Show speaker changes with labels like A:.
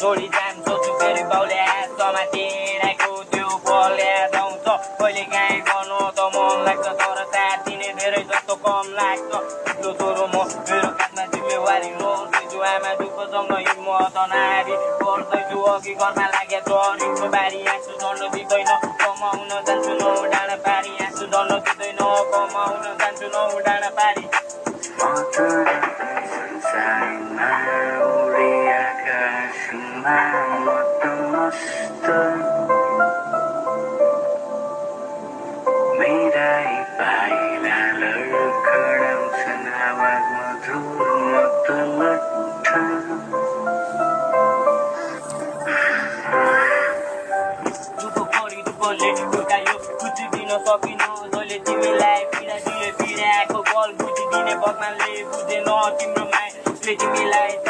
A: जोडी जान्छ फेरि बाउले समातेराको त्यो बल याद आउँछ कहिले काहीँ गर्नु त मन लाग्छ तर साथ दिने धेरै जस्तो कम लाग्छ ठुलो छोरो म मेरो काँधमा जिम्मेवारी रोल्दैछु आमा दुःखसँग हिम्मत नारी गर्दैछु अघि घरमा लागे डरीको बारी आँसु झर्न दिँदैन कमाउन जान्छु नौ डाँडा पारी आँसु झर्न दिँदैन कमाउन जान्छु नौ डाँडा पारी सकिनु जसले तिमीलाई पीडा दिए पीडाको बल बुझिदिने भगवानले बुझेन तिम्रो मायाले तिमीलाई